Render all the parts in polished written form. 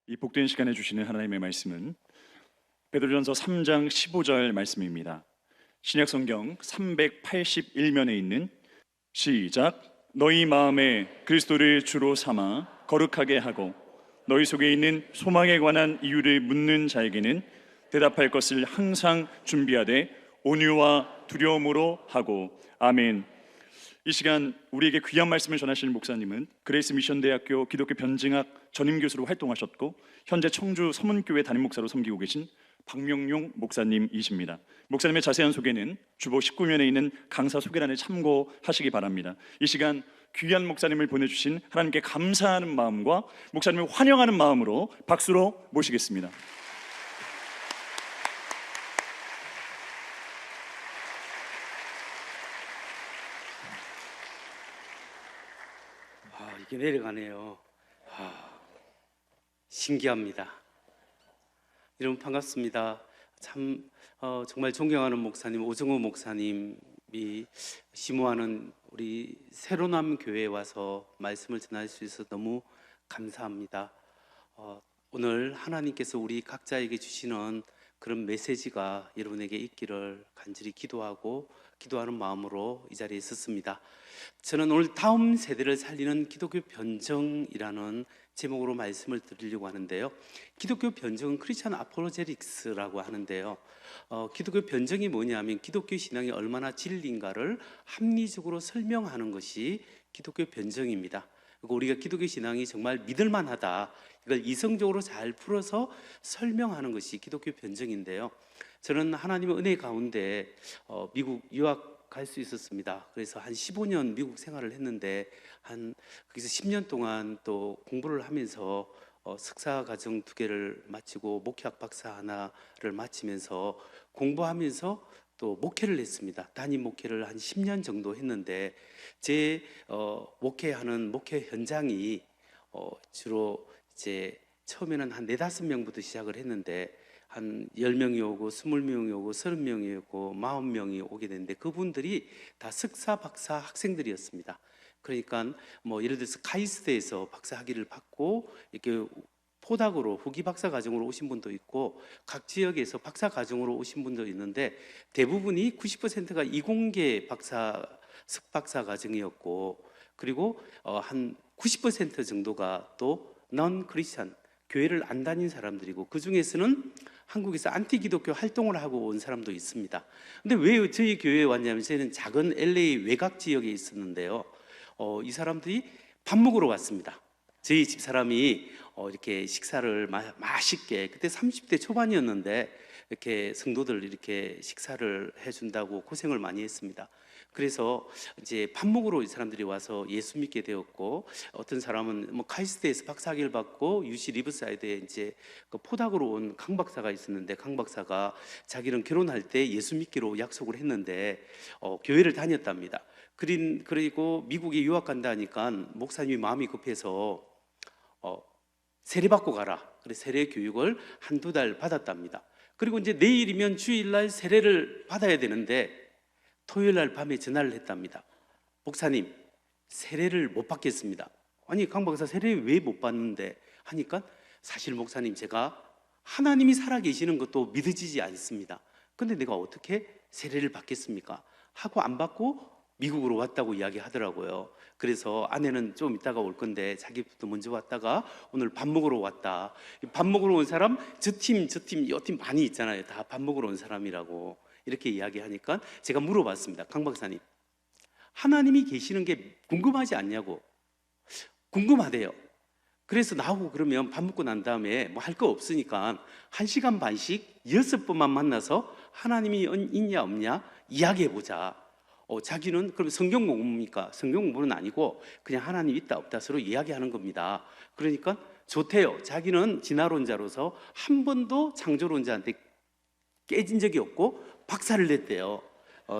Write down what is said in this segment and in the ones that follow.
이 복된 시간에 주시는 하나님의 말씀은 베드로전서 3장 15절 말씀입니다. 신약성경 381면에 있는 시작. 너희 마음에 그리스도를 주로 삼아 거룩하게 하고 너희 속에 있는 소망에 관한 이유를 묻는 자에게는 대답할 것을 항상 준비하되 온유와 두려움으로 하고. 아멘. 이 시간 우리에게 귀한 말씀을 전하시는 목사님은 그레이스 미션대학교 기독교 변증학 전임교수로 활동하셨고 현재 청주 서문교회 담임목사로 섬기고 계신 박명용 목사님이십니다. 목사님의 자세한 소개는 주보 19면에 있는 강사 소개란을 참고하시기 바랍니다. 이 시간 귀한 목사님을 보내주신 하나님께 감사하는 마음과 목사님을 환영하는 마음으로 박수로 모시겠습니다. 이게 내려가네요. 신기합니다. 여러분 반갑습니다. 정말 존경하는 목사님 오정호 목사님이 심호하는 우리 새로남 교회에 와서 말씀을 전할 수 있어서 너무 감사합니다. 오늘 하나님께서 우리 각자에게 주시는 그런 메시지가 여러분에게 있기를 간절히 기도하는 마음으로 이 자리에 있었습니다. 저는 오늘 다음 세대를 살리는 기독교 변증이라는 제목으로 말씀을 드리려고 하는데요. 기독교 변증은 크리스천 아포로제틱스라고 하는데요. 기독교 변증이 뭐냐면 기독교 신앙이 얼마나 진리인가를 합리적으로 설명하는 것이 기독교 변증입니다. 그리고 우리가 기독교 신앙이 정말 믿을만하다, 이걸 이성적으로 잘 풀어서 설명하는 것이 기독교 변증인데요. 저는 하나님의 은혜 가운데 미국 유학 갈 수 있었습니다. 그래서 한 15년 미국 생활을 했는데 거기서 10년 동안 또 공부를 하면서 석사 과정 2개를 마치고 목회학 박사 하나를 마치면서 공부하면서 또 목회를 했습니다. 단임 목회를 한 10년 정도 했는데 제 목회하는 목회 현장이 주로 이제 처음에는 한 4-5명부터 시작을 했는데 한 10명이 오고 20명이 오고 30명이 오고 40명이 오게 됐는데 그분들이 다 석사 박사 학생들이었습니다. 그러니까 뭐 예를 들어서 카이스트에서 박사 학위를 받고 이렇게 포닥으로 후기 박사 과정으로 오신 분도 있고 각 지역에서 박사 과정으로 오신 분도 있는데 대부분이 90%가 이공계 석박사 과정이었고 그리고 한 90% 정도가 또 넌 크리스천 교회를 안 다닌 사람들이고 그 중에서는 한국에서 안티 기독교 활동을 하고 온 사람도 있습니다. 근데 왜 저희 교회에 왔냐면 저희는 작은 LA 외곽 지역에 있었는데요. 이 사람들이 밥 먹으러 왔습니다. 저희 집 사람이 이렇게 식사를 맛있게, 그때 30대 초반이었는데 이렇게 성도들 이렇게 식사를 해준다고 고생을 많이 했습니다. 그래서 이제 밥 먹으러 이 사람들이 와서 예수 믿게 되었고, 어떤 사람은 뭐 카이스트에서 박사학위를 받고 UC 리버사이드에 이제 그 포닥으로 온 강 박사가 있었는데, 강 박사가 자기는 결혼할 때 예수 믿기로 약속을 했는데 교회를 다녔답니다. 그리고 미국에 유학 간다 하니까 목사님이 마음이 급해서 세례 받고 가라. 그래서 세례 교육을 1-2달 받았답니다. 그리고 이제 내일이면 주일날 세례를 받아야 되는데 토요일날 밤에 전화를 했답니다. 목사님, 세례를 못 받겠습니다. 아니, 강 박사 세례 왜 못 받는데? 하니까 사실 목사님, 제가 하나님이 살아계시는 것도 믿어지지 않습니다. 근데 내가 어떻게 세례를 받겠습니까? 하고 안 받고 미국으로 왔다고 이야기하더라고요. 그래서 아내는 좀 이따가 올 건데 자기부터 먼저 왔다가 오늘 밥 먹으러 왔다. 밥 먹으러 온 사람 저 팀, 이 팀 많이 있잖아요. 다 밥 먹으러 온 사람이라고 이렇게 이야기하니까 제가 물어봤습니다. 강 박사님, 하나님이 계시는 게 궁금하지 않냐고. 궁금하대요. 그래서 나하고 그러면 밥 먹고 난 다음에 뭐 할 거 없으니까 1시간 반씩 6번만 만나서 하나님이 있냐 없냐 이야기해보자. 자기는 그럼 성경 공부입니까? 성경 공부는 아니고 그냥 하나님 있다 없다 서로 이야기하는 겁니다. 그러니까 좋대요. 자기는 진화론자로서 한 번도 창조론자한테 깨진 적이 없고 박사를 냈대요.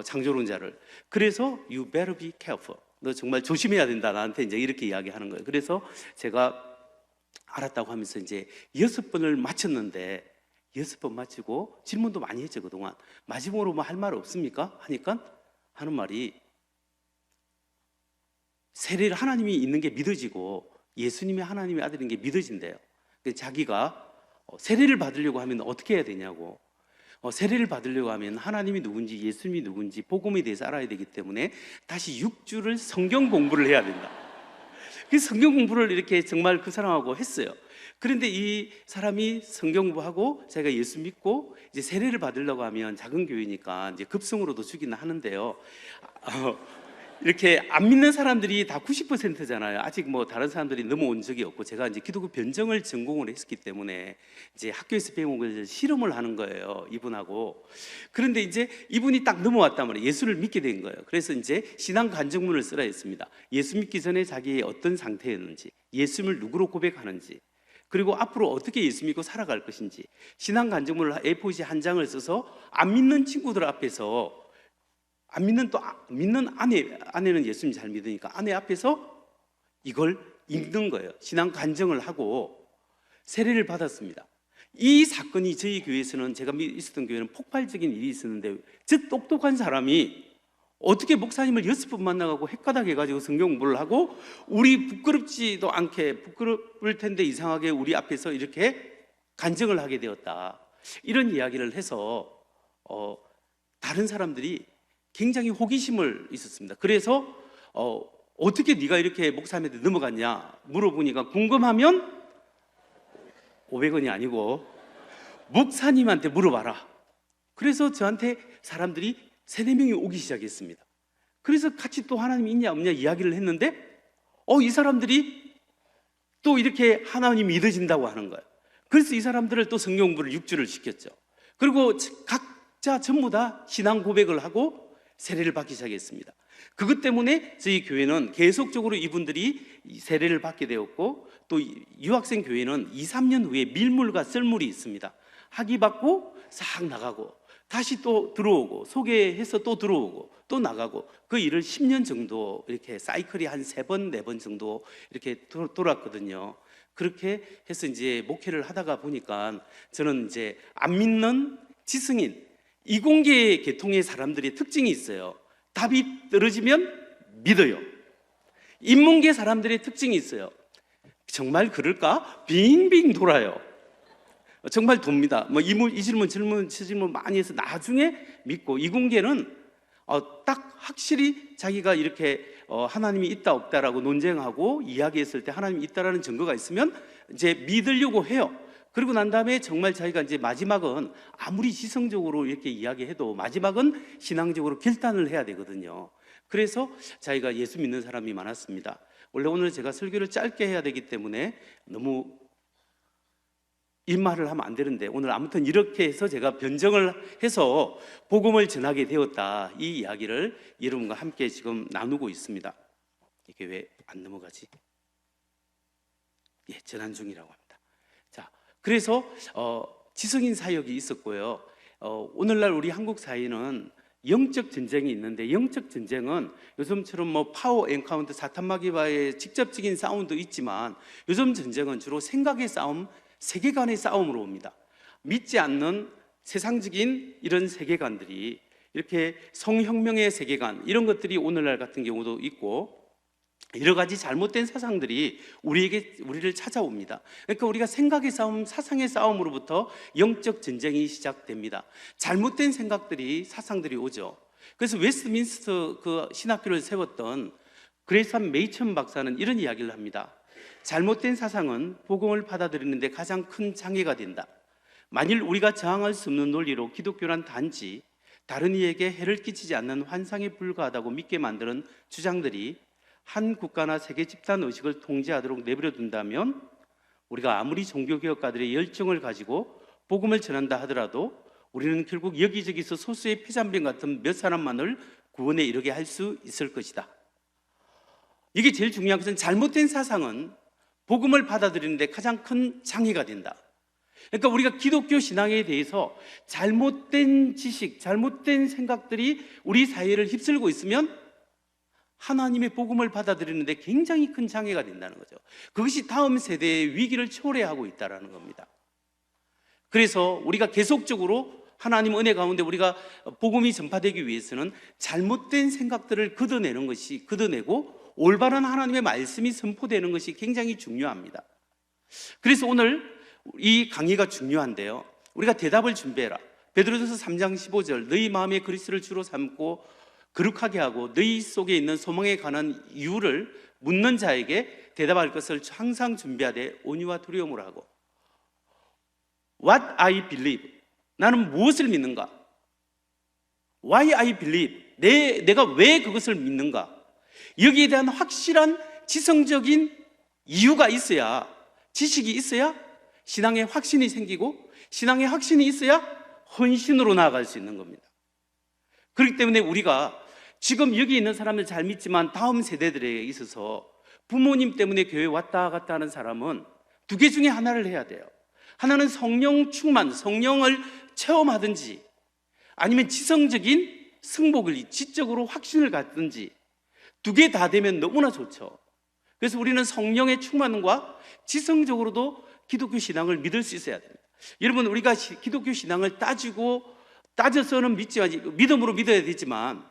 창조론자를. 그래서 you better be careful. 너 정말 조심해야 된다. 나한테 이제 이렇게 이야기하는 거예요. 그래서 제가 알았다고 하면서 이제 6번을 마쳤는데 6번 마치고 질문도 많이 했죠. 그동안 마지막으로 뭐 할 말 없습니까? 하니까 하는 말이 세례를 하나님이 있는 게 믿어지고 예수님이 하나님의 아들인 게 믿어진대요. 자기가 세례를 받으려고 하면 어떻게 해야 되냐고. 세례를 받으려고 하면 하나님이 누군지, 예수님이 누군지, 복음에 대해서 알아야 되기 때문에 다시 6주를 성경 공부를 해야 된다. 그 성경 공부를 이렇게 정말 그 사람하고 했어요. 그런데 이 사람이 성경 공부하고 제가 예수 믿고 이제 세례를 받으려고 하면 작은 교회니까 이제 급성으로도 주기는 하는데요. 이렇게 안 믿는 사람들이 다 90%잖아요. 아직 뭐 다른 사람들이 넘어온 적이 없고, 제가 이제 기독교 변증을 전공을 했기 때문에 이제 학교에서 배운 걸 실험을 하는 거예요, 이분하고. 그런데 이제 이분이 딱 넘어왔단 말이에요. 예수를 믿게 된 거예요. 그래서 이제 신앙 간증문을 쓰라 했습니다. 예수 믿기 전에 자기의 어떤 상태였는지, 예수님을 누구로 고백하는지, 그리고 앞으로 어떻게 예수 믿고 살아갈 것인지, 신앙 간증문을 A4지 한 장을 써서 안 믿는 친구들 앞에서, 안 믿는 또 믿는 아내는 예수님 잘 믿으니까 아내 앞에서 이걸 읽는 거예요. 신앙 간증을 하고 세례를 받았습니다. 이 사건이 저희 교회에서는, 제가 있었던 교회는 폭발적인 일이 있었는데, 저 똑똑한 사람이 어떻게 목사님을 6번 만나가고 헷가닥 해가지고 성경 공부를 하고, 우리 부끄럽지도 않게, 부끄러울 텐데 이상하게 우리 앞에서 이렇게 간증을 하게 되었다, 이런 이야기를 해서 다른 사람들이 굉장히 호기심을 있었습니다. 그래서 어떻게 네가 이렇게 목사님한테 넘어갔냐 물어보니까, 궁금하면 500원이 아니고 목사님한테 물어봐라. 그래서 저한테 사람들이 3-4명이 오기 시작했습니다. 그래서 같이 또 하나님이 있냐 없냐 이야기를 했는데, 이 사람들이 또 이렇게 하나님이 믿어진다고 하는 거예요. 그래서 이 사람들을 또 성경 공부를 6주를 시켰죠. 그리고 각자 전부 다 신앙 고백을 하고 세례를 받기 시작했습니다. 그것 때문에 저희 교회는 계속적으로 이분들이 세례를 받게 되었고, 또 유학생 교회는 2-3년 후에 밀물과 썰물이 있습니다. 학위 받고 싹 나가고 다시 또 들어오고, 소개해서 또 들어오고 또 나가고, 그 일을 10년 정도 이렇게 사이클이 한 3번, 4번 정도 이렇게 돌았거든요. 그렇게 해서 이제 목회를 하다가 보니까, 저는 이제 안 믿는 지성인 이공계 계통의 사람들의 특징이 있어요. 답이 떨어지면 믿어요. 인문계 사람들의 특징이 있어요. 정말 그럴까? 빙빙 돌아요. 정말 돕니다. 이 질문 저 질문 많이 해서 나중에 믿고, 이공계는 딱 확실히 자기가 이렇게 하나님이 있다 없다라고 논쟁하고 이야기했을 때 하나님이 있다라는 증거가 있으면 이제 믿으려고 해요. 그리고 난 다음에 정말 자기가 이제 마지막은 아무리 지성적으로 이렇게 이야기해도 마지막은 신앙적으로 결단을 해야 되거든요. 그래서 자기가 예수 믿는 사람이 많았습니다. 원래 오늘 제가 설교를 짧게 해야 되기 때문에 너무 입말을 하면 안 되는데, 오늘 아무튼 이렇게 해서 제가 변정을 해서 복음을 전하게 되었다, 이 이야기를 여러분과 함께 지금 나누고 있습니다. 이게 왜 안 넘어가지? 예, 전환 중이라고 합니다. 자, 그래서 지성인 사역이 있었고요. 오늘날 우리 한국 사회는 영적 전쟁이 있는데, 영적 전쟁은 요즘처럼 뭐 파워 엔카운트, 사탄마귀와의 직접적인 싸움도 있지만, 요즘 전쟁은 주로 생각의 싸움, 세계관의 싸움으로 옵니다. 믿지 않는 세상적인 이런 세계관들이, 이렇게 성혁명의 세계관, 이런 것들이 오늘날 같은 경우도 있고, 여러 가지 잘못된 사상들이 우리를 찾아옵니다. 그러니까 우리가 생각의 싸움, 사상의 싸움으로부터 영적 전쟁이 시작됩니다. 잘못된 생각들이, 사상들이 오죠. 그래서 웨스트민스터 그 신학교를 세웠던 그레이삼 메이천 박사는 이런 이야기를 합니다. 잘못된 사상은 복음을 받아들이는데 가장 큰 장애가 된다. 만일 우리가 저항할 수 없는 논리로 기독교란 단지 다른 이에게 해를 끼치지 않는 환상에 불과하다고 믿게 만드는 주장들이 한 국가나 세계 집단 의식을 통제하도록 내버려 둔다면, 우리가 아무리 종교개혁가들의 열정을 가지고 복음을 전한다 하더라도 우리는 결국 여기저기서 소수의 폐잔병 같은 몇 사람만을 구원에 이르게 할 수 있을 것이다. 이게 제일 중요한 것은, 잘못된 사상은 복음을 받아들이는데 가장 큰 장애가 된다. 그러니까 우리가 기독교 신앙에 대해서 잘못된 지식, 잘못된 생각들이 우리 사회를 휩쓸고 있으면 하나님의 복음을 받아들이는데 굉장히 큰 장애가 된다는 거죠. 그것이 다음 세대의 위기를 초래하고 있다는 겁니다. 그래서 우리가 계속적으로 하나님 은혜 가운데 우리가 복음이 전파되기 위해서는 잘못된 생각들을 걷어내고 올바른 하나님의 말씀이 선포되는 것이 굉장히 중요합니다. 그래서 오늘 이 강의가 중요한데요. 우리가 대답을 준비해라. 베드로전서 3장 15절 너희 마음에 그리스도를 주로 삼고 거룩하게 하고 너희 속에 있는 소망에 관한 이유를 묻는 자에게 대답할 것을 항상 준비하되 온유와 두려움으로 하고 What I believe 나는 무엇을 믿는가? Why I believe 내가 왜 그것을 믿는가? 여기에 대한 확실한 지성적인 이유가 있어야 지식이 있어야 신앙의 확신이 생기고 신앙의 확신이 있어야 헌신으로 나아갈 수 있는 겁니다. 그렇기 때문에 우리가 지금 여기 있는 사람들 잘 믿지만 다음 세대들에 있어서 부모님 때문에 교회 왔다 갔다 하는 사람은 두 개 중에 하나를 해야 돼요. 하나는 성령 충만, 성령을 체험하든지 아니면 지성적인 승복을 지적으로 확신을 갖든지 두 개 다 되면 너무나 좋죠. 그래서 우리는 성령의 충만과 지성적으로도 기독교 신앙을 믿을 수 있어야 됩니다. 여러분, 우리가 기독교 신앙을 따져서는 믿음으로 믿어야 되지만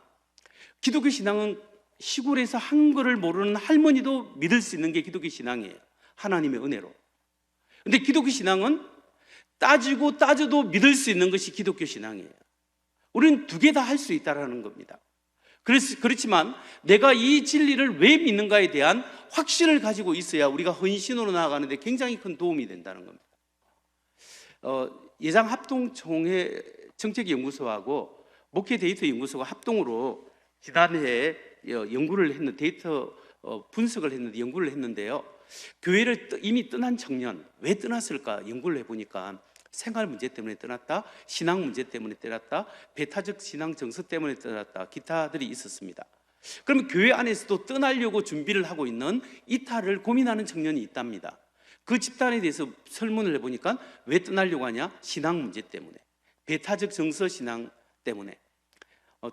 기독교 신앙은 시골에서 한글을 모르는 할머니도 믿을 수 있는 게 기독교 신앙이에요. 하나님의 은혜로. 근데 기독교 신앙은 따져도 믿을 수 있는 것이 기독교 신앙이에요. 우리는 두 개 다 할 수 있다는 겁니다. 그렇지만 내가 이 진리를 왜 믿는가에 대한 확신을 가지고 있어야 우리가 헌신으로 나아가는 데 굉장히 큰 도움이 된다는 겁니다. 예장합동총회 정책연구소하고 목회 데이터 연구소가 합동으로 지난해에 연구를 했는 데이터 분석을 했는데 연구를 했는데요. 교회를 이미 떠난 청년 왜 떠났을까 연구를 해보니까 생활 문제 때문에 떠났다, 신앙 문제 때문에 떠났다, 배타적 신앙 정서 때문에 떠났다, 기타들이 있었습니다. 그러면 교회 안에서도 떠나려고 준비를 하고 있는 이탈을 고민하는 청년이 있답니다. 그 집단에 대해서 설문을 해보니까 왜 떠나려고 하냐? 신앙 문제 때문에, 배타적 정서 신앙 때문에,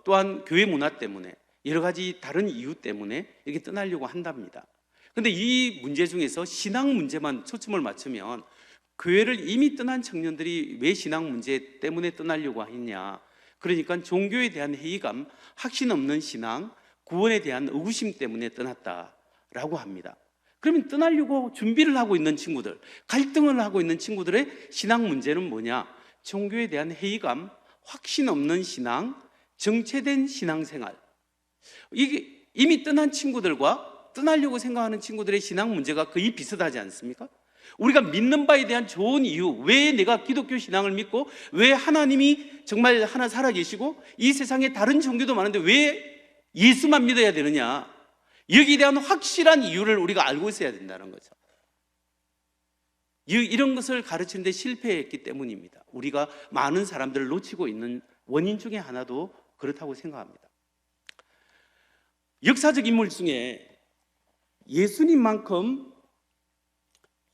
또한 교회 문화 때문에, 여러 가지 다른 이유 때문에 이렇게 떠나려고 한답니다. 그런데 이 문제 중에서 신앙 문제만 초점을 맞추면 교회를 이미 떠난 청년들이 왜 신앙 문제 때문에 떠나려고 했냐? 그러니까 종교에 대한 회의감, 확신 없는 신앙, 구원에 대한 의구심 때문에 떠났다라고 합니다. 그러면 떠나려고 준비를 하고 있는 친구들, 갈등을 하고 있는 친구들의 신앙 문제는 뭐냐? 종교에 대한 회의감, 확신 없는 신앙, 정체된 신앙생활. 이게 이미 떠난 친구들과 떠나려고 생각하는 친구들의 신앙 문제가 거의 비슷하지 않습니까? 우리가 믿는 바에 대한 좋은 이유, 왜 내가 기독교 신앙을 믿고 왜 하나님이 정말 하나 살아계시고 이 세상에 다른 종교도 많은데 왜 예수만 믿어야 되느냐? 여기에 대한 확실한 이유를 우리가 알고 있어야 된다는 거죠. 이런 것을 가르치는데 실패했기 때문입니다. 우리가 많은 사람들을 놓치고 있는 원인 중에 하나도 그렇다고 생각합니다. 역사적 인물 중에 예수님만큼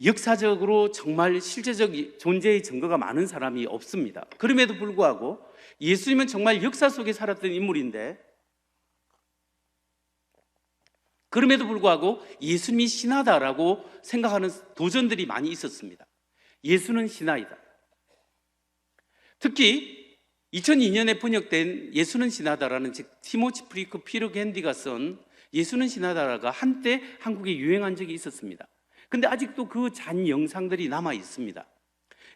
역사적으로 정말 실제적 존재의 증거가 많은 사람이 없습니다. 그럼에도 불구하고 예수님은 정말 역사 속에 살았던 인물인데 그럼에도 불구하고 예수님이 신하다라고 생각하는 도전들이 많이 있었습니다. 예수는 신하이다. 특히 2002년에 번역된 예수는 신하다라는 즉 티모치 프리크 피러 겐디가 쓴 예수는 신하다가 한때 한국에 유행한 적이 있었습니다. 근데 아직도 그 잔 영상들이 남아 있습니다.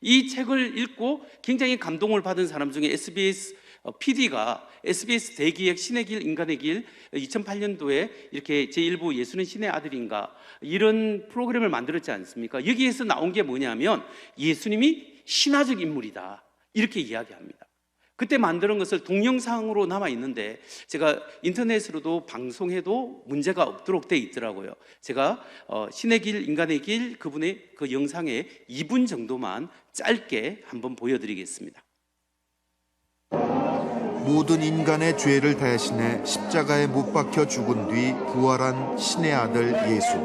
이 책을 읽고 굉장히 감동을 받은 사람 중에 SBS PD가 SBS 대기획 신의 길 인간의 길 2008년도에 이렇게 제1부 예수는 신의 아들인가 이런 프로그램을 만들었지 않습니까? 여기에서 나온 게 뭐냐면 예수님이 신화적 인물이다 이렇게 이야기합니다. 그때 만드는 것을 동영상으로 남아 있는데 제가 인터넷으로도 방송해도 문제가 없도록 돼 있더라고요. 제가 신의 길 인간의 길 그분의 그 영상에 2분 정도만 짧게 한번 보여드리겠습니다. 모든 인간의 죄를 대신해 십자가에 못 박혀 죽은 뒤 부활한 신의 아들 예수.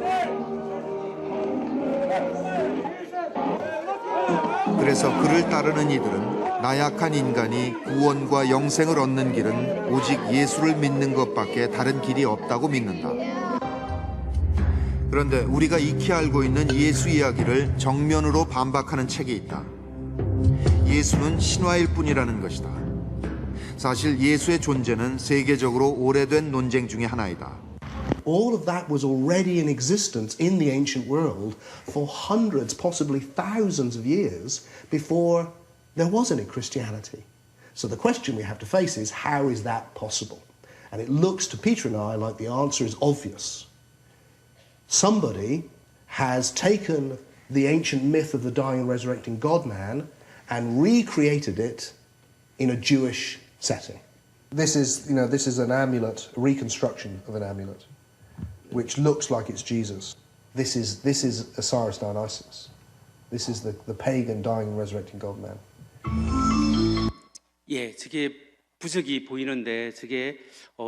그래서 그를 따르는 이들은 나약한 인간이 구원과 영생을 얻는 길은 오직 예수를 믿는 것밖에 다른 길이 없다고 믿는다. 그런데 우리가 익히 알고 있는 예수 이야기를 정면으로 반박하는 책이 있다. 예수는 신화일 뿐이라는 것이다. 사실 예수의 존재는 세계적으로 오래된 논쟁 중에 하나이다. all of that was already in existence in the ancient world for hundreds, possibly thousands of years before there was any Christianity. So the question we have to face is, how is that possible? And it looks to Peter and I like the answer is obvious. Somebody has taken the ancient myth of the dying and resurrecting God-man and recreated it in a Jewish setting. This is an amulet, a reconstruction of an amulet, which looks like it's Jesus. This is Osiris Dionysus. This is the pagan dying and resurrecting God-man. 예, 저게 부적이 보이는데 저게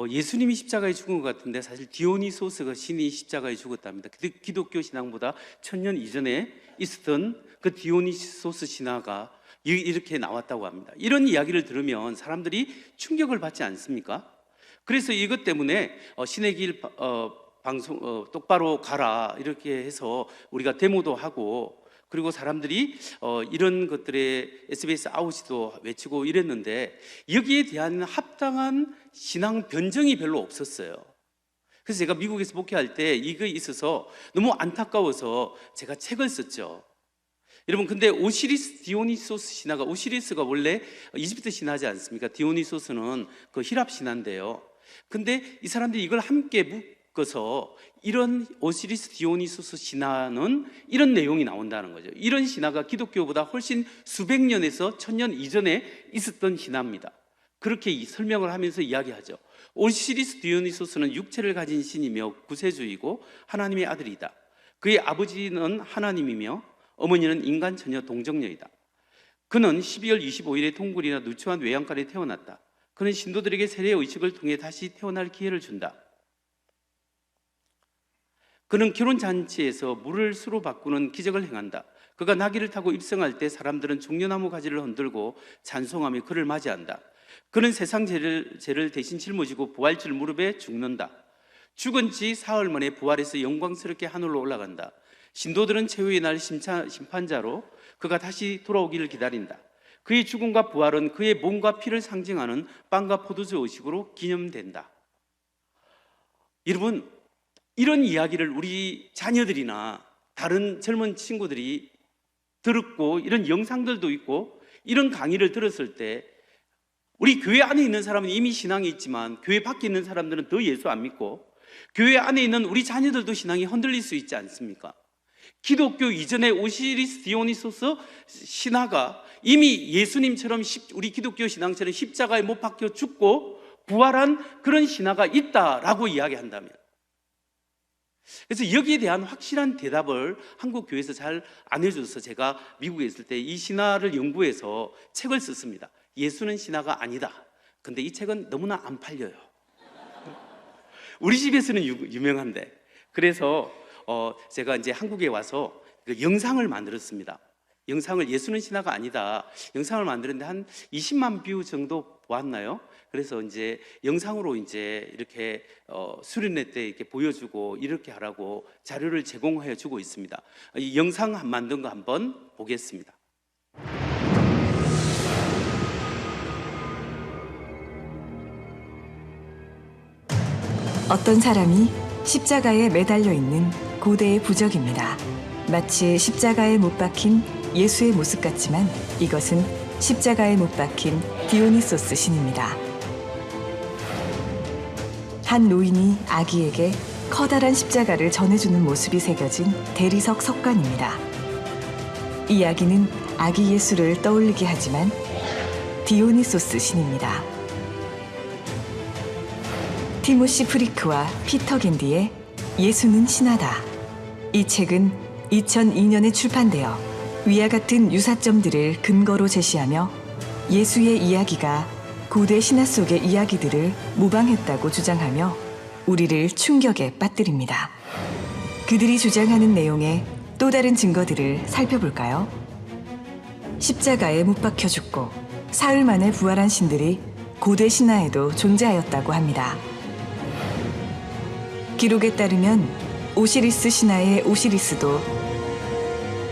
예수님이 십자가에 죽은 것 같은데 사실 디오니소스가 신이 십자가에 죽었답니다. 기독교 신앙보다 1000년 이전에 있었던 그 디오니소스 신화가 이렇게 나왔다고 합니다. 이런 이야기를 들으면 사람들이 충격을 받지 않습니까? 그래서 이것 때문에 신의 길 방송 똑바로 가라 이렇게 해서 우리가 데모도 하고, 그리고 사람들이 이런 것들에 SBS 아웃이도 외치고 이랬는데 여기에 대한 합당한 신앙 변증이 별로 없었어요. 그래서 제가 미국에서 목회할 때 이거 있어서 너무 안타까워서 제가 책을 썼죠. 여러분, 근데 오시리스 디오니소스 신화가, 오시리스가 원래 이집트 신화지 않습니까? 디오니소스는 그 히랍 신화인데요. 근데 이 사람들이 이걸 함께 묶어서 이런 오시리스 디오니소스 신화는 이런 내용이 나온다는 거죠. 이런 신화가 기독교보다 훨씬 수백 년에서 1000년 이전에 있었던 신화입니다. 그렇게 설명을 하면서 이야기하죠. 오시리스 디오니소스는 육체를 가진 신이며 구세주이고 하나님의 아들이다. 그의 아버지는 하나님이며 어머니는 인간 처녀 동정녀이다. 그는 12월 25일에 동굴이나 누추한 외양간에 태어났다. 그는 신도들에게 세례 의식을 통해 다시 태어날 기회를 준다. 그는 결혼잔치에서 물을 수로 바꾸는 기적을 행한다. 그가 나귀를 타고 입성할 때 사람들은 종려나무 가지를 흔들고 찬송하며 그를 맞이한다. 그는 세상 죄를 대신 짊어지고 부활절 무릎에 죽는다. 죽은 지 사흘 만에 부활해서 영광스럽게 하늘로 올라간다. 신도들은 최후의 날 심판자로 그가 다시 돌아오기를 기다린다. 그의 죽음과 부활은 그의 몸과 피를 상징하는 빵과 포도주 의식으로 기념된다. 여러분, 이런 이야기를 우리 자녀들이나 다른 젊은 친구들이 들었고 이런 영상들도 있고 이런 강의를 들었을 때 우리 교회 안에 있는 사람은 이미 신앙이 있지만 교회 밖에 있는 사람들은 더 예수 안 믿고 교회 안에 있는 우리 자녀들도 신앙이 흔들릴 수 있지 않습니까? 기독교 이전의 오시리스 디오니소스 신화가 이미 예수님처럼 우리 기독교 신앙처럼 십자가에 못 박혀 죽고 부활한 그런 신화가 있다라고 이야기한다면, 그래서 여기에 대한 확실한 대답을 한국 교회에서 잘 안 해줘서 제가 미국에 있을 때 이 신화를 연구해서 책을 썼습니다. 예수는 신화가 아니다. 근데 이 책은 너무나 안 팔려요. 우리 집에서는 유명한데. 그래서 제가 이제 한국에 와서 그 영상을 만들었습니다. 영상을, 예수는 신화가 아니다, 영상을 만들었는데 한 20만 뷰 정도 보았나요? 그래서 이제 영상으로 이제 이렇게 수련회 때 이렇게 보여주고 이렇게 하라고 자료를 제공해 주고 있습니다. 이 영상 만든 거 한번 보겠습니다. 어떤 사람이 십자가에 매달려 있는 고대의 부적입니다. 마치 십자가에 못 박힌 예수의 모습 같지만 이것은 십자가에 못 박힌 디오니소스 신입니다. 한 노인이 아기에게 커다란 십자가를 전해주는 모습이 새겨진 대리석 석관입니다. 이 아기는 아기 예수를 떠올리게 하지만 디오니소스 신입니다. 티모시 프리크와 피터 겐디의 예수는 신하다. 이 책은 2002년에 출판되어 위와 같은 유사점들을 근거로 제시하며 예수의 이야기가 고대 신화 속의 이야기들을 모방했다고 주장하며 우리를 충격에 빠뜨립니다. 그들이 주장하는 내용의 또 다른 증거들을 살펴볼까요? 십자가에 못 박혀 죽고 사흘 만에 부활한 신들이 고대 신화에도 존재하였다고 합니다. 기록에 따르면 오시리스 신화의 오시리스도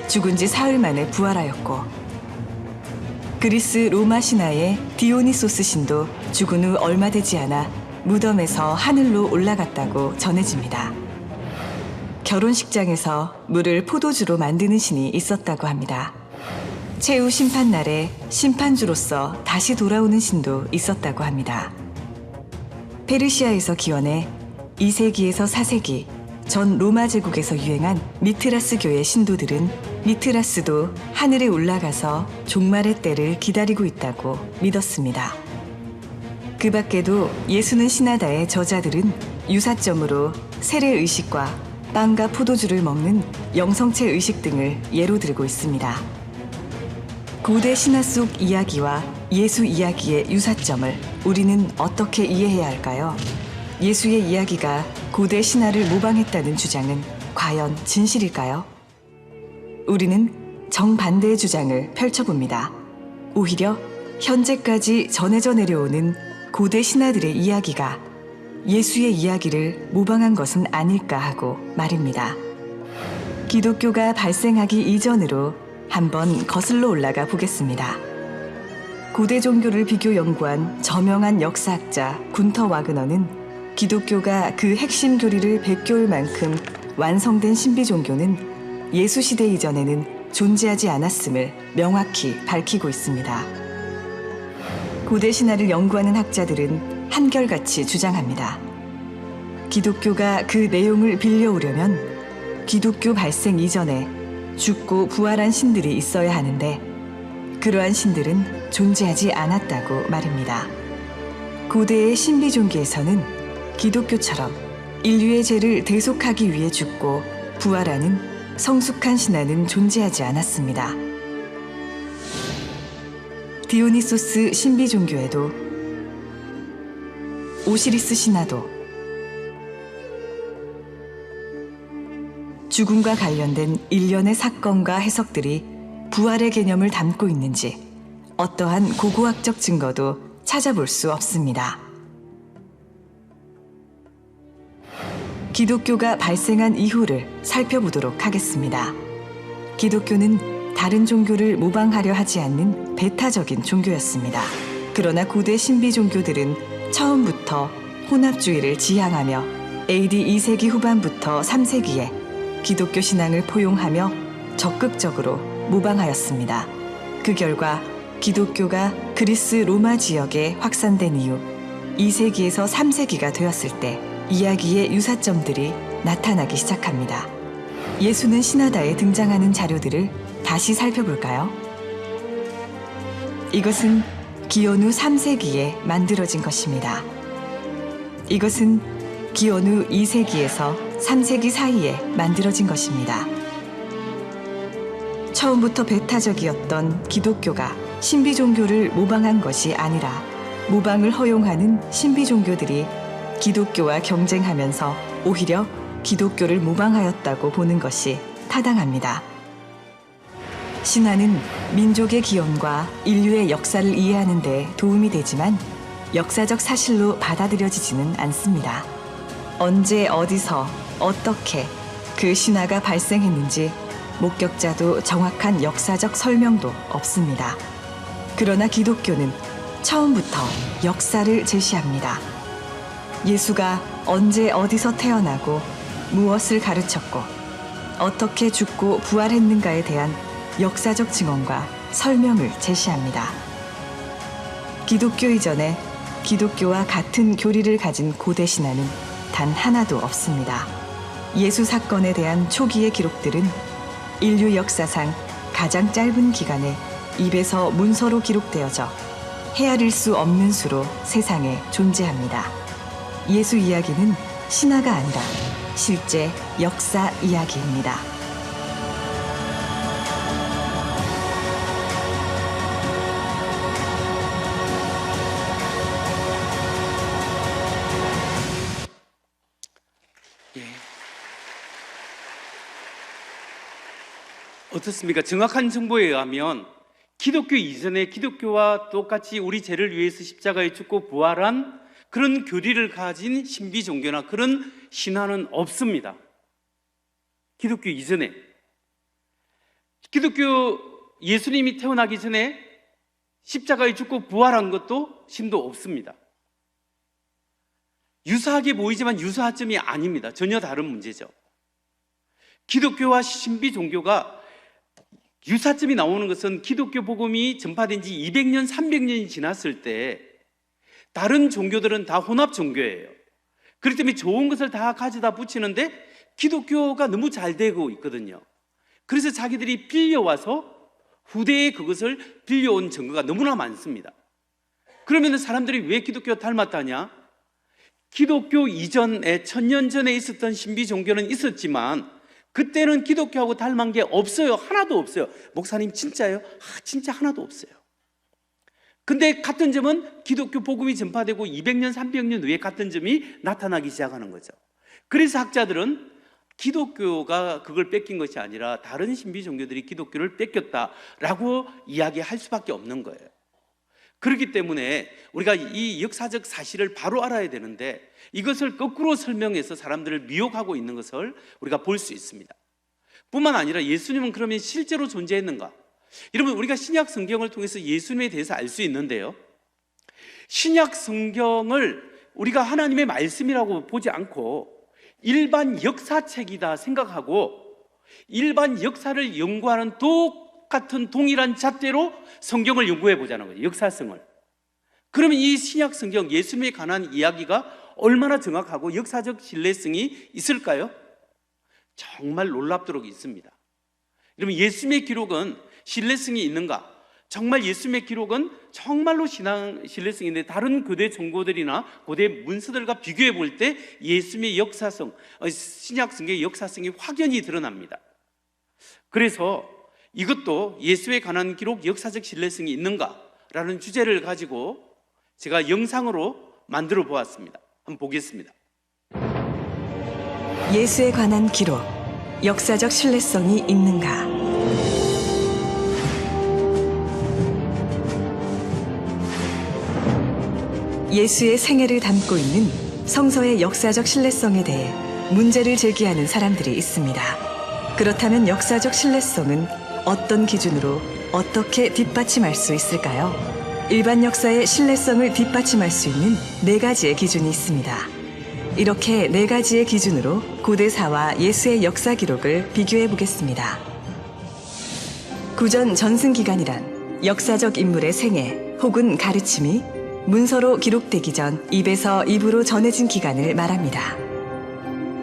죽은 지 사흘 만에 부활하였고, 그리스 로마 신화의 디오니소스 신도 죽은 후 얼마 되지 않아 무덤에서 하늘로 올라갔다고 전해집니다. 결혼식장에서 물을 포도주로 만드는 신이 있었다고 합니다. 최후 심판날에 심판주로서 다시 돌아오는 신도 있었다고 합니다. 페르시아에서 기원해 2세기에서 4세기 전 로마 제국에서 유행한 미트라스 교의 신도들은 미트라스도 하늘에 올라가서 종말의 때를 기다리고 있다고 믿었습니다. 그 밖에도 예수는 신하다의 저자들은 유사점으로 세례 의식과 빵과 포도주를 먹는 영성체 의식 등을 예로 들고 있습니다. 고대 신화 속 이야기와 예수 이야기의 유사점을 우리는 어떻게 이해해야 할까요? 예수의 이야기가 고대 신화를 모방했다는 주장은 과연 진실일까요? 우리는 정반대의 주장을 펼쳐봅니다. 오히려 현재까지 전해져 내려오는 고대 신화들의 이야기가 예수의 이야기를 모방한 것은 아닐까 하고 말입니다. 기독교가 발생하기 이전으로 한번 거슬러 올라가 보겠습니다. 고대 종교를 비교 연구한 저명한 역사학자 군터 와그너는 기독교가 그 핵심 교리를 베껴올 만큼 완성된 신비 종교는 예수 시대 이전에는 존재하지 않았음을 명확히 밝히고 있습니다. 고대 신화를 연구하는 학자들은 한결같이 주장합니다. 기독교가 그 내용을 빌려오려면 기독교 발생 이전에 죽고 부활한 신들이 있어야 하는데 그러한 신들은 존재하지 않았다고 말입니다. 고대의 신비 종교에서는 기독교처럼 인류의 죄를 대속하기 위해 죽고 부활하는 성숙한 신화는 존재하지 않았습니다. 디오니소스 신비 종교에도 오시리스 신화도 죽음과 관련된 일련의 사건과 해석들이 부활의 개념을 담고 있는지 어떠한 고고학적 증거도 찾아볼 수 없습니다. 기독교가 발생한 이후를 살펴보도록 하겠습니다. 기독교는 다른 종교를 모방하려 하지 않는 배타적인 종교였습니다. 그러나 고대 신비 종교들은 처음부터 혼합주의를 지향하며 AD 2세기 후반부터 3세기에 기독교 신앙을 포용하며 적극적으로 모방하였습니다. 그 결과 기독교가 그리스 로마 지역에 확산된 이후 2세기에서 3세기가 되었을 때 이야기의 유사점들이 나타나기 시작합니다. 예수는 신하다에 등장하는 자료들을 다시 살펴볼까요? 이것은 기원 후 3세기에 만들어진 것입니다. 이것은 기원 후 2세기에서 3세기 사이에 만들어진 것입니다. 처음부터 배타적이었던 기독교가 신비 종교를 모방한 것이 아니라 모방을 허용하는 신비 종교들이 기독교와 경쟁하면서 오히려 기독교를 모방하였다고 보는 것이 타당합니다. 신화는 민족의 기원과 인류의 역사를 이해하는 데 도움이 되지만 역사적 사실로 받아들여지지는 않습니다. 언제 어디서 어떻게 그 신화가 발생했는지 목격자도 정확한 역사적 설명도 없습니다. 그러나 기독교는 처음부터 역사를 제시합니다. 예수가 언제 어디서 태어나고 무엇을 가르쳤고 어떻게 죽고 부활했는가에 대한 역사적 증언과 설명을 제시합니다. 기독교 이전에 기독교와 같은 교리를 가진 고대 신화는 단 하나도 없습니다. 예수 사건에 대한 초기의 기록들은 인류 역사상 가장 짧은 기간에 입에서 문서로 기록되어져 헤아릴 수 없는 수로 세상에 존재합니다. 예수 이야기는 신화가 아니라 실제 역사 이야기입니다. 어떻습니까? 정확한 정보에 의하면 기독교 이전에 기독교와 똑같이 우리 죄를 위해서 십자가에 죽고 부활한 그런 교리를 가진 신비 종교나 그런 신화는 없습니다. 기독교 이전에. 기독교 예수님이 태어나기 전에 십자가에 죽고 부활한 것도 신도 없습니다. 유사하게 보이지만 유사점이 아닙니다. 전혀 다른 문제죠. 기독교와 신비 종교가 유사점이 나오는 것은 기독교 복음이 전파된 지 200년, 300년이 지났을 때 다른 종교들은 다 혼합 종교예요. 그렇기 때문에 좋은 것을 다 가져다 붙이는데 기독교가 너무 잘 되고 있거든요. 그래서 자기들이 빌려와서 후대에 그것을 빌려온 증거가 너무나 많습니다. 그러면 사람들이 왜 기독교 닮았다냐? 기독교 이전에 1000년 전에 있었던 신비 종교는 있었지만 그때는 기독교하고 닮은 게 없어요. 하나도 없어요. 목사님 진짜예요? 진짜 하나도 없어요. 근데 같은 점은 기독교 복음이 전파되고 200년, 300년 후에 같은 점이 나타나기 시작하는 거죠. 그래서 학자들은 기독교가 그걸 뺏긴 것이 아니라 다른 신비 종교들이 기독교를 뺏겼다라고 이야기할 수밖에 없는 거예요. 그렇기 때문에 우리가 이 역사적 사실을 바로 알아야 되는데 이것을 거꾸로 설명해서 사람들을 미혹하고 있는 것을 우리가 볼 수 있습니다. 뿐만 아니라 예수님은 그러면 실제로 존재했는가? 여러분, 우리가 신약 성경을 통해서 예수님에 대해서 알 수 있는데요, 신약 성경을 우리가 하나님의 말씀이라고 보지 않고 일반 역사책이다 생각하고 일반 역사를 연구하는 똑같은 동일한 잣대로 성경을 연구해 보자는 거예요. 역사성을. 그러면 이 신약 성경 예수님에 관한 이야기가 얼마나 정확하고 역사적 신뢰성이 있을까요? 정말 놀랍도록 있습니다. 여러분, 예수님의 기록은 신뢰성이 있는가? 정말 예수님의 기록은 정말로 신뢰성이 있는데 다른 고대 정보들이나 고대 문서들과 비교해 볼 때 예수님의 역사성, 신약 성경의 역사성이 확연히 드러납니다. 그래서 이것도 예수에 관한 기록 역사적 신뢰성이 있는가라는 주제를 가지고 제가 영상으로 만들어 보았습니다. 한번 보겠습니다. 예수에 관한 기록, 역사적 신뢰성이 있는가? 예수의 생애를 담고 있는 성서의 역사적 신뢰성에 대해 문제를 제기하는 사람들이 있습니다. 그렇다면 역사적 신뢰성은 어떤 기준으로 어떻게 뒷받침할 수 있을까요? 일반 역사의 신뢰성을 뒷받침할 수 있는 4가지의 기준이 있습니다. 이렇게 4가지의 기준으로 고대사와 예수의 역사 기록을 비교해 보겠습니다. 구전 전승기간이란 역사적 인물의 생애 혹은 가르침이 문서로 기록되기 전 입에서 입으로 전해진 기간을 말합니다.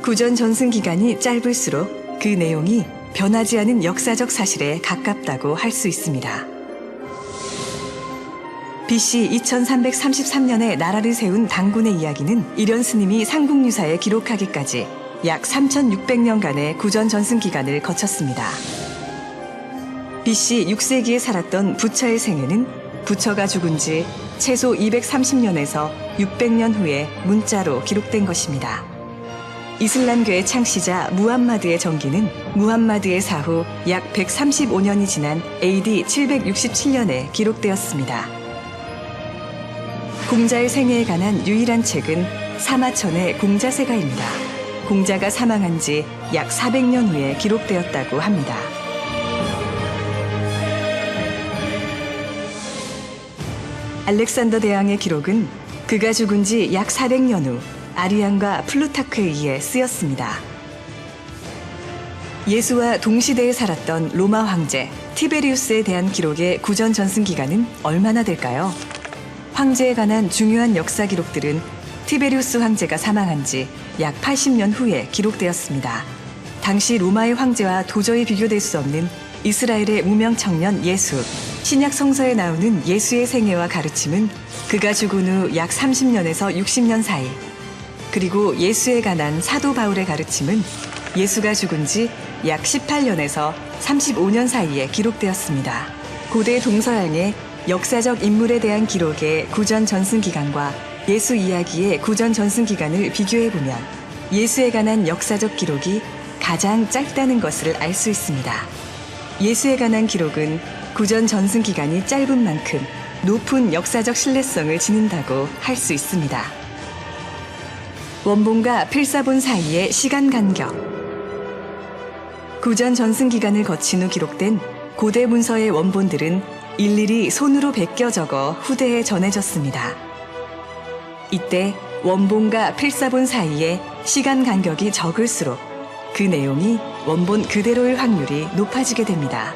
구전 전승기간이 짧을수록 그 내용이 변하지 않은 역사적 사실에 가깝다고 할 수 있습니다. BC 2333년에 나라를 세운 당군의 이야기는 이련 스님이 삼국유사에 기록하기까지 약 3600년간의 구전 전승 기간을 거쳤습니다. BC 6세기에 살았던 부처의 생애는 부처가 죽은 지 최소 230년에서 600년 후에 문자로 기록된 것입니다. 이슬람교의 창시자 무함마드의 전기는 무함마드의 사후 약 135년이 지난 AD 767년에 기록되었습니다. 공자의 생애에 관한 유일한 책은 사마천의 공자세가입니다. 공자가 사망한 지 약 400년 후에 기록되었다고 합니다. 알렉산더 대왕의 기록은 그가 죽은 지 약 400년 후 아리안과 플루타크에 의해 쓰였습니다. 예수와 동시대에 살았던 로마 황제 티베리우스에 대한 기록의 구전 전승 기간은 얼마나 될까요? 황제에 관한 중요한 역사 기록들은 티베리우스 황제가 사망한 지 약 80년 후에 기록되었습니다. 당시 로마의 황제와 도저히 비교될 수 없는 이스라엘의 무명 청년 예수, 신약 성서에 나오는 예수의 생애와 가르침은 그가 죽은 후 약 30년에서 60년 사이, 그리고 예수에 관한 사도 바울의 가르침은 예수가 죽은 지 약 18년에서 35년 사이에 기록되었습니다. 고대 동서양의 역사적 인물에 대한 기록의 구전 전승 기간과 예수 이야기의 구전 전승 기간을 비교해보면 예수에 관한 역사적 기록이 가장 짧다는 것을 알 수 있습니다. 예수에 관한 기록은 구전 전승 기간이 짧은 만큼 높은 역사적 신뢰성을 지닌다고 할 수 있습니다. 원본과 필사본 사이의 시간 간격. 구전 전승 기간을 거친 후 기록된 고대 문서의 원본들은 일일이 손으로 베껴 적어 후대에 전해졌습니다. 이때 원본과 필사본 사이에 시간 간격이 적을수록 그 내용이 원본 그대로일 확률이 높아지게 됩니다.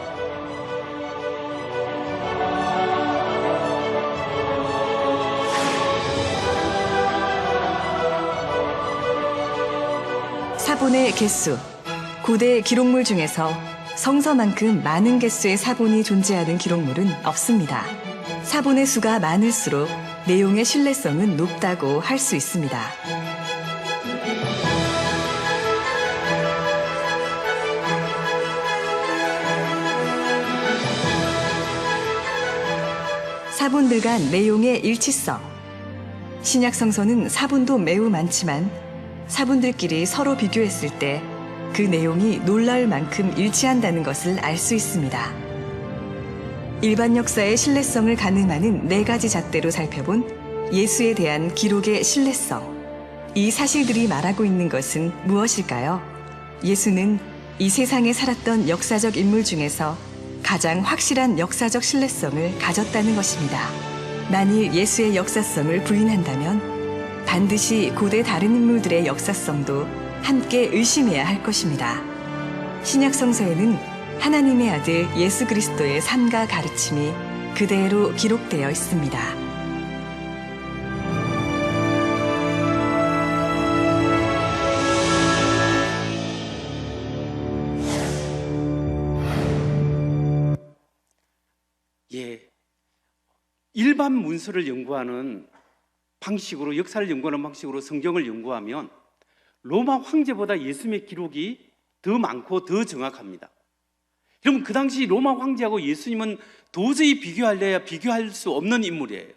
사본의 개수. 고대 기록물 중에서 성서만큼 많은 개수의 사본이 존재하는 기록물은 없습니다. 사본의 수가 많을수록 내용의 신뢰성은 높다고 할 수 있습니다. 사본들 간 내용의 일치성. 신약 성서는 사본도 매우 많지만 사본들끼리 서로 비교했을 때 그 내용이 놀라울 만큼 일치한다는 것을 알 수 있습니다. 일반 역사의 신뢰성을 가늠하는 4가지 잣대로 살펴본 예수에 대한 기록의 신뢰성. 이 사실들이 말하고 있는 것은 무엇일까요? 예수는 이 세상에 살았던 역사적 인물 중에서 가장 확실한 역사적 신뢰성을 가졌다는 것입니다. 만일 예수의 역사성을 부인한다면 반드시 고대 다른 인물들의 역사성도 함께 의심해야 할 것입니다. 신약 성서에는 하나님의 아들 예수 그리스도의 삶과 가르침이 그대로 기록되어 있습니다. 예, 일반 문서를 연구하는 방식으로, 역사를 연구하는 방식으로 성경을 연구하면 로마 황제보다 예수님의 기록이 더 많고 더 정확합니다. 여러분, 그 당시 로마 황제하고 예수님은 도저히 비교하려야 비교할 수 없는 인물이에요.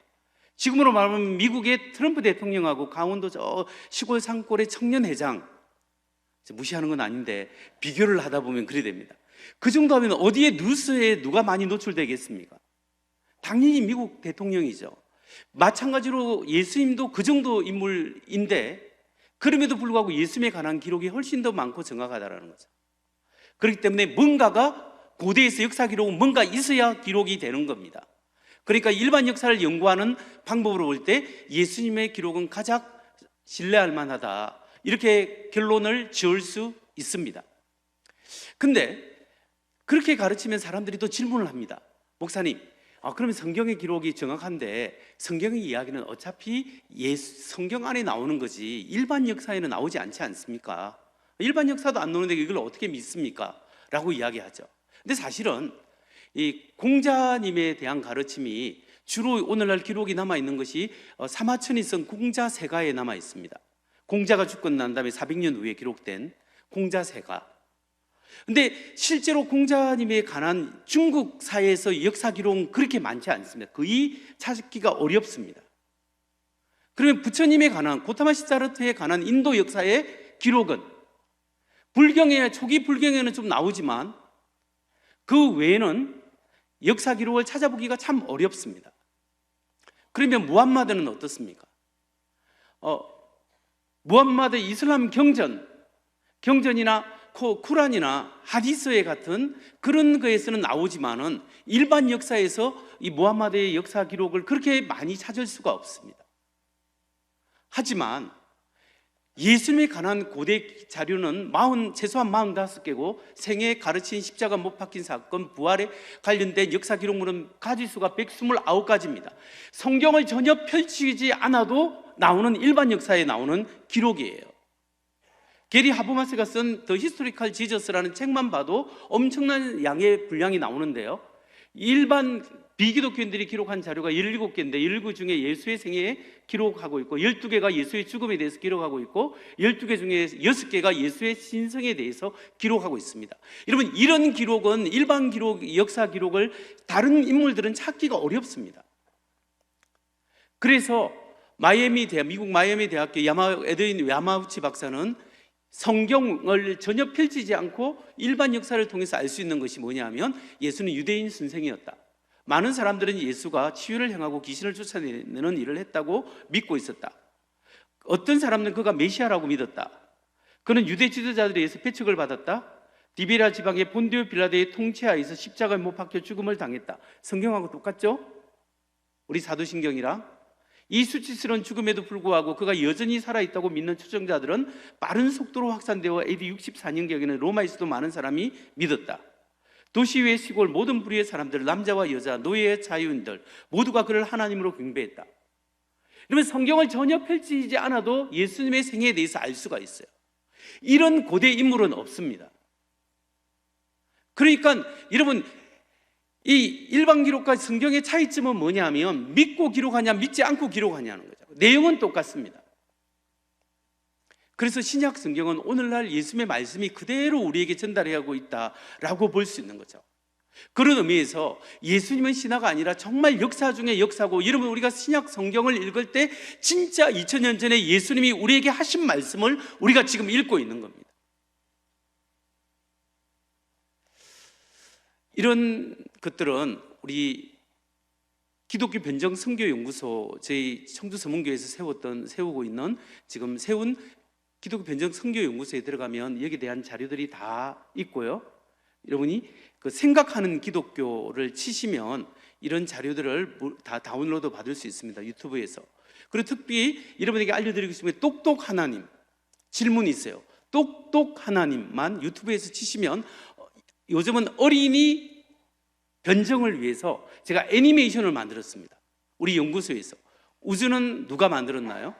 지금으로 말하면 미국의 트럼프 대통령하고 강원도 저 시골 산골의 청년회장, 무시하는 건 아닌데 비교를 하다 보면 그래 됩니다. 그 정도 하면 어디에 뉴스에 누가 많이 노출되겠습니까? 당연히 미국 대통령이죠. 마찬가지로 예수님도 그 정도 인물인데 그럼에도 불구하고 예수님에 관한 기록이 훨씬 더 많고 정확하다는 거죠. 그렇기 때문에 뭔가가 고대에서 역사 기록은 뭔가 있어야 기록이 되는 겁니다. 그러니까 일반 역사를 연구하는 방법으로 볼 때 예수님의 기록은 가장 신뢰할 만하다, 이렇게 결론을 지을 수 있습니다. 근데 그렇게 가르치면 사람들이 또 질문을 합니다. 목사님, 그러면 성경의 기록이 정확한데 성경의 이야기는 어차피 성경 안에 나오는 거지 일반 역사에는 나오지 않지 않습니까? 일반 역사도 안 나오는데 이걸 어떻게 믿습니까? 라고 이야기하죠. 근데 사실은 이 공자님에 대한 가르침이 주로 오늘날 기록이 남아있는 것이 사마천이 쓴 공자세가에 남아있습니다. 공자가 죽고 난 다음에 400년 후에 기록된 공자세가. 근데 실제로 공자님에 관한 중국 사회에서 역사 기록은 그렇게 많지 않습니다. 거의 찾기가 어렵습니다. 그러면 부처님에 관한, 고타마 시타르트에 관한 인도 역사의 기록은 초기 불경에는 좀 나오지만 그 외에는 역사 기록을 찾아보기가 참 어렵습니다. 그러면 무함마드는 어떻습니까? 무함마드 이슬람 경전이나 쿠란이나 하디스에 같은 그런 거에서는 나오지만은 일반 역사에서 이 무함마드의 역사 기록을 그렇게 많이 찾을 수가 없습니다. 하지만 예수님에 관한 고대 자료는 최소한 45개고 생애, 가르친, 십자가 못 박힌 사건, 부활에 관련된 역사 기록물은 가지수가 129가지입니다. 성경을 전혀 펼치지 않아도 나오는 일반 역사에 나오는 기록이에요. 게리 하버마스가 쓴 The Historical Jesus라는 책만 봐도 엄청난 양의 분량이 나오는데요. 일반 비기독교인들이 기록한 자료가 17개인데 17 중에 예수의 생애에 기록하고 있고 12개가 예수의 죽음에 대해서 기록하고 있고 12개 중에 6개가 예수의 신성에 대해서 기록하고 있습니다. 여러분, 이런 기록은 일반 기록, 역사 기록을 다른 인물들은 찾기가 어렵습니다. 그래서 미국 마이애미 대학교 에드윈 야마우치 박사는 성경을 전혀 펼치지 않고 일반 역사를 통해서 알 수 있는 것이 뭐냐면 예수는 유대인 선생이었다. 많은 사람들은 예수가 치유를 행하고 귀신을 쫓아내는 일을 했다고 믿고 있었다. 어떤 사람들은 그가 메시아라고 믿었다. 그는 유대 지도자들에 의해서 배척을 받았다. 디베리아 지방의 본디오 빌라도의 통치하에서 십자가에 못 박혀 죽음을 당했다. 성경하고 똑같죠? 우리 사도신경이랑. 이 수치스러운 죽음에도 불구하고 그가 여전히 살아있다고 믿는 추종자들은 빠른 속도로 확산되어 AD 64년경에는 로마에서도 많은 사람이 믿었다. 도시 외 시골 모든 부류의 사람들, 남자와 여자, 노예, 자유인들 모두가 그를 하나님으로 경배했다. 그러면 성경을 전혀 펼치지 않아도 예수님의 생애에 대해서 알 수가 있어요. 이런 고대 인물은 없습니다. 그러니까 여러분, 이 일반 기록과 성경의 차이점은 뭐냐면 믿고 기록하냐 믿지 않고 기록하냐는 거죠. 내용은 똑같습니다. 그래서 신약 성경은 오늘날 예수님의 말씀이 그대로 우리에게 전달하고 있다라고 볼 수 있는 거죠. 그런 의미에서 예수님은 신화가 아니라 정말 역사 중에 역사고, 여러분 우리가 신약 성경을 읽을 때 진짜 2000년 전에 예수님이 우리에게 하신 말씀을 우리가 지금 읽고 있는 겁니다. 이런 것들은 우리 기독교 변정 선교 연구소, 저희 청주 서문교에서 세우고 있는, 지금 세운 기독교 변정 선교 연구소에 들어가면 여기에 대한 자료들이 다 있고요. 여러분이 그 생각하는 기독교를 치시면 이런 자료들을 다 다운로드 받을 수 있습니다. 유튜브에서. 그리고 특히 여러분에게 알려드리고 싶은 게 똑똑 하나님 질문이 있어요. 똑똑 하나님만 유튜브에서 치시면, 요즘은 어린이 변정을 위해서 제가 애니메이션을 만들었습니다. 우리 연구소에서. 우주는 누가 만들었나요?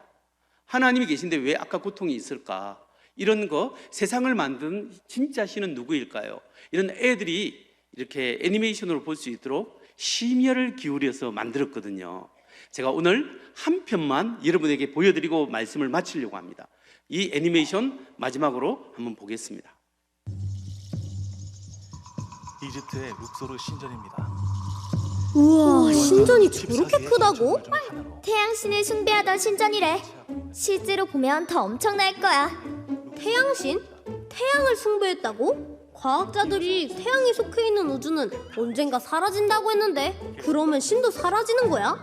하나님이 계신데 왜 아까 고통이 있을까? 이런 거, 세상을 만든 진짜 신은 누구일까요? 이런 애들이 이렇게 애니메이션으로 볼 수 있도록 심혈을 기울여서 만들었거든요. 제가 오늘 한 편만 여러분에게 보여드리고 말씀을 마치려고 합니다. 이 애니메이션 마지막으로 한번 보겠습니다. 이집트의 룩소르 신전입니다. 우와, 신전이 저렇게 크다고? 태양신을 숭배하던 신전이래. 실제로 보면 더 엄청날 거야. 태양신? 태양을 숭배했다고? 과학자들이 태양이 속해 있는 우주는 언젠가 사라진다고 했는데, 그러면 신도 사라지는 거야?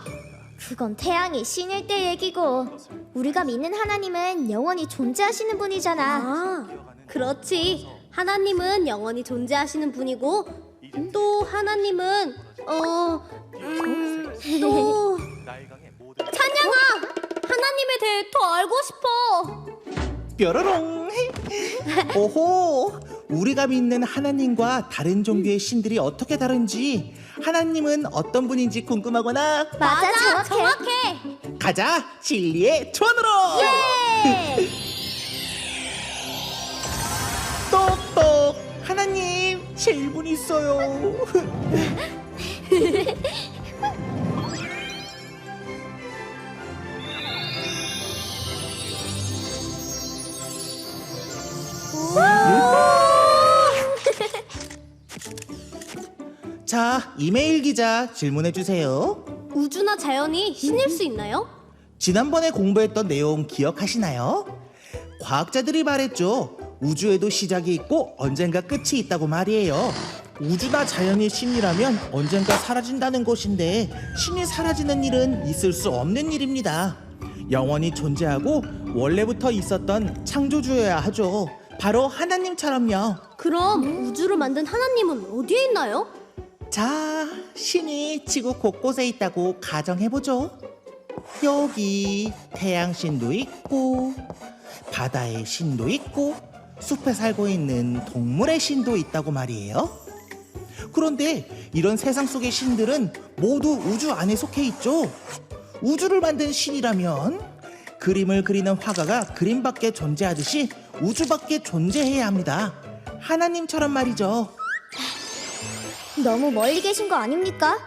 그건 태양이 신일 때 얘기고, 우리가 믿는 하나님은 영원히 존재하시는 분이잖아. 아, 그렇지. 하나님은 영원히 존재하시는 분이고, 또 하나님은 또 찬양아! 하나님에 대해 더 알고 싶어. 뾰로롱. 오호, 우리가 믿는 하나님과 다른 종교의 신들이 어떻게 다른지, 하나님은 어떤 분인지 궁금하구나. 맞아, 정확해. 가자, 진리의 투혼으로. 예! 똑똑 하나님, 질문 있어요. 자, 이메일 기자 질문해 주세요. 우주나 자연이 신일 수 있나요? 지난번에 공부했던 내용 기억하시나요? 과학자들이 말했죠. 우주에도 시작이 있고 언젠가 끝이 있다고 말이에요. 우주나 자연이 신이라면 언젠가 사라진다는 것인데, 신이 사라지는 일은 있을 수 없는 일입니다. 영원히 존재하고 원래부터 있었던 창조주여야 하죠. 바로 하나님처럼요. 그럼 우주를 만든 하나님은 어디에 있나요? 자, 신이 지구 곳곳에 있다고 가정해보죠. 여기 태양신도 있고, 바다의 신도 있고, 숲에 살고 있는 동물의 신도 있다고 말이에요. 그런데 이런 세상 속의 신들은 모두 우주 안에 속해 있죠. 우주를 만든 신이라면 그림을 그리는 화가가 그림 밖에 존재하듯이 우주 밖에 존재해야 합니다. 하나님처럼 말이죠. 너무 멀리 계신 거 아닙니까?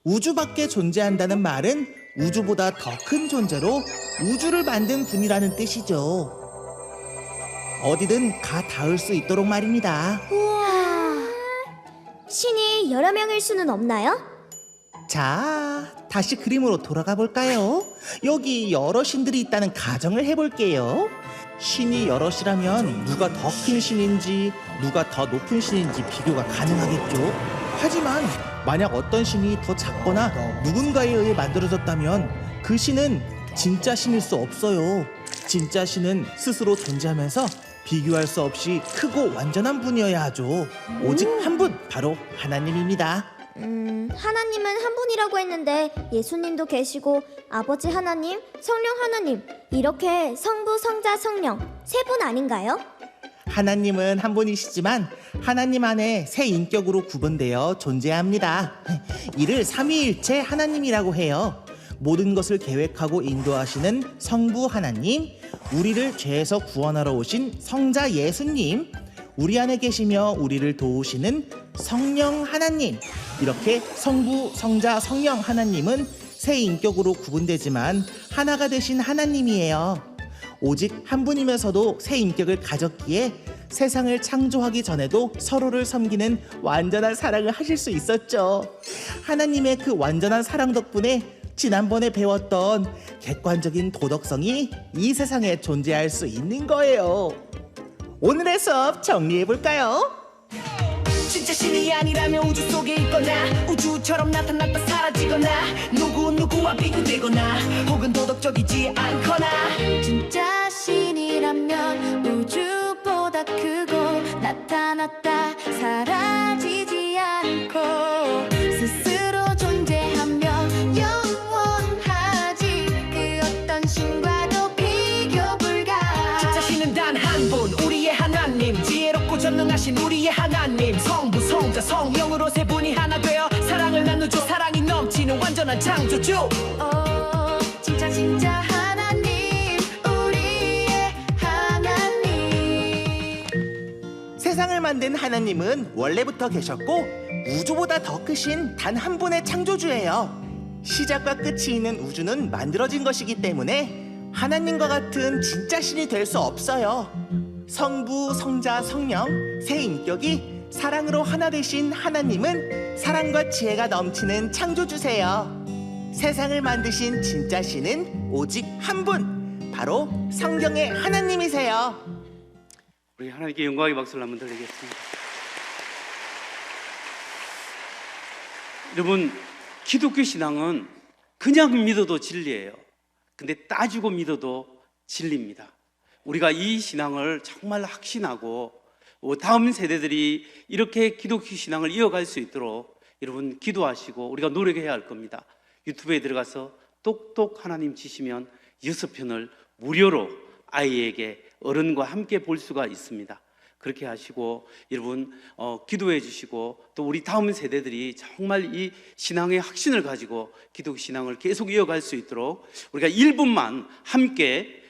우주 밖에 존재한다는 말은 우주보다 더 큰 존재로 우주를 만든 분이라는 뜻이죠. 어디든 가 닿을 수 있도록 말입니다. 신이 여러 명일 수는 없나요? 자, 다시 그림으로 돌아가 볼까요? 여기 여러 신들이 있다는 가정을 해볼게요. 신이 여럿이라면 누가 더 큰 신인지, 누가 더 높은 신인지 비교가 가능하겠죠. 하지만 만약 어떤 신이 더 작거나 누군가에 의해 만들어졌다면 그 신은 진짜 신일 수 없어요. 진짜 신은 스스로 존재하면서 비교할 수 없이 크고 완전한 분이어야 하죠. 오직 한 분, 바로 하나님입니다. 하나님은 한 분이라고 했는데 예수님도 계시고 아버지 하나님, 성령 하나님 이렇게 성부, 성자, 성령 세 분 아닌가요? 하나님은 한 분이시지만 하나님 안에 세 인격으로 구분되어 존재합니다. 이를 삼위일체 하나님이라고 해요. 모든 것을 계획하고 인도하시는 성부 하나님, 우리를 죄에서 구원하러 오신 성자 예수님, 우리 안에 계시며 우리를 도우시는 성령 하나님. 이렇게 성부, 성자, 성령 하나님은 세 인격으로 구분되지만 하나가 되신 하나님이에요. 오직 한 분이면서도 세 인격을 가졌기에 세상을 창조하기 전에도 서로를 섬기는 완전한 사랑을 하실 수 있었죠. 하나님의 그 완전한 사랑 덕분에 지난번에 배웠던 객관적인 도덕성이 이 세상에 존재할 수 있는 거예요. 오늘의 수업 정리해볼까요? 진짜 신이 아니라면 우주 속에 있거나 우주처럼 나타났다 사라지거나 누구와 비교되거나 혹은 도덕적이지 않거나 진짜 신이라면 우주보다 크고 나타났다 사라지지 않고 스스로 존재하며 영원하지 그 어떤 신과도 비교 불가. 진짜 신은 단 한 분 우리의 하나님 지혜롭고 전능하신 우리의 하나님 성부 성자 성령으로 세 분이 하나 되어 사랑을 나누죠. 사랑이 넘치는 완전한 창조주. 진짜 하나님 우리의 하나님. 세상을 만든 하나님은 원래부터 계셨고 우주보다 더 크신 단 한 분의 창조주예요. 시작과 끝이 있는 우주는 만들어진 것이기 때문에 하나님과 같은 진짜 신이 될 수 없어요. 성부, 성자, 성령 세 인격이 사랑으로 하나 되신 하나님은 사랑과 지혜가 넘치는 창조주세요. 세상을 만드신 진짜 신은 오직 한 분, 바로 성경의 하나님이세요. 우리 하나님께 영광의 박수를 한번 드리겠습니다. 여러분, 기독교 신앙은 그냥 믿어도 진리예요. 근데 따지고 믿어도 진리입니다. 우리가 이 신앙을 정말 확신하고 다음 세대들이 이렇게 기독교 신앙을 이어갈 수 있도록 여러분 기도하시고 우리가 노력해야 할 겁니다. 유튜브에 들어가서 똑똑 하나님 치시면 6편을 무료로 아이에게 어른과 함께 볼 수가 있습니다. 그렇게 하시고 여러분 기도해 주시고 또 우리 다음 세대들이 정말 이 신앙의 확신을 가지고 기독교 신앙을 계속 이어갈 수 있도록 우리가 1분만 함께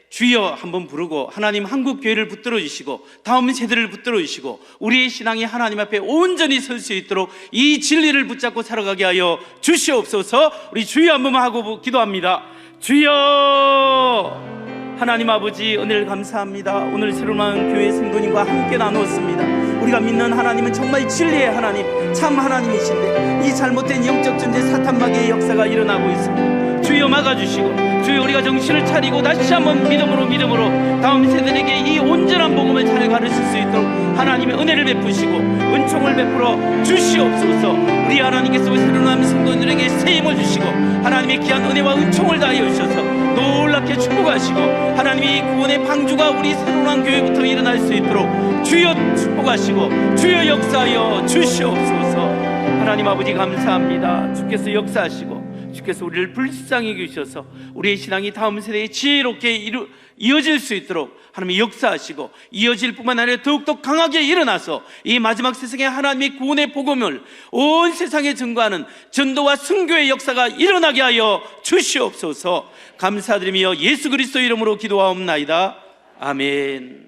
주여 한번 부르고 하나님 한국교회를 붙들어 주시고 다음 세대를 붙들어 주시고 우리의 신앙이 하나님 앞에 온전히 설 수 있도록 이 진리를 붙잡고 살아가게 하여 주시옵소서. 우리 주여 한 번만 하고 기도합니다. 주여, 하나님 아버지 은혜를 감사합니다. 오늘 새로운 교회 성도님과 함께 나누었습니다. 우리가 믿는 하나님은 정말 진리의 하나님, 참 하나님이신데 이 잘못된 영적 존재 사탄마귀의 역사가 일어나고 있습니다. 주여 막아주시고 주여 우리가 정신을 차리고 다시 한번 믿음으로 다음 세대에게 이 온전한 복음을 잘 가르칠 수 있도록 하나님의 은혜를 베푸시고 은총을 베풀어 주시옵소서. 우리 하나님께서 새로운 성도들에게 새 힘을 주시고 하나님의 귀한 은혜와 은총을 다하여 주셔서 놀랍게 축복하시고 하나님이 구원의 방주가 우리 새로운 교회부터 일어날 수 있도록 주여 축복하시고 주여 역사하여 주시옵소서. 하나님 아버지 감사합니다. 주께서 역사하시고 주께서 우리를 불쌍히 여기셔서 우리의 신앙이 다음 세대에 지혜롭게 이어질 수 있도록 하나님이 역사하시고 이어질 뿐만 아니라 더욱더 강하게 일어나서 이 마지막 세상에 하나님의 구원의 복음을 온 세상에 증거하는 전도와 선교의 역사가 일어나게 하여 주시옵소서. 감사드리며 예수 그리스도 이름으로 기도하옵나이다. 아멘.